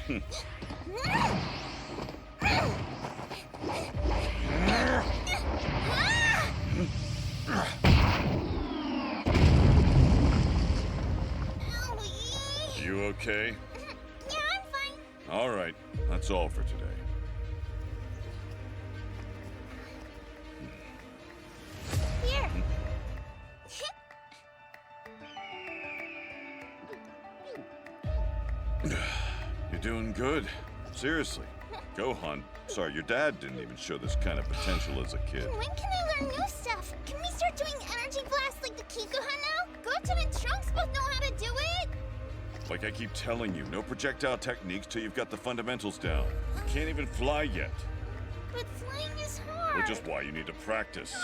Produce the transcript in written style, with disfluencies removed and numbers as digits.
You okay? Yeah, I'm fine. All right, that's all for today. Here. You're doing good. Seriously. Gohan, sorry, your dad didn't even show this kind of potential as a kid. When can I learn new stuff? Can we start doing energy blasts like the Kikuha now? Goten and Trunks both know how to do it. Like I keep telling you, no projectile techniques till you've got the fundamentals down. You can't even fly yet. But flying is hard. Which is why you need to practice.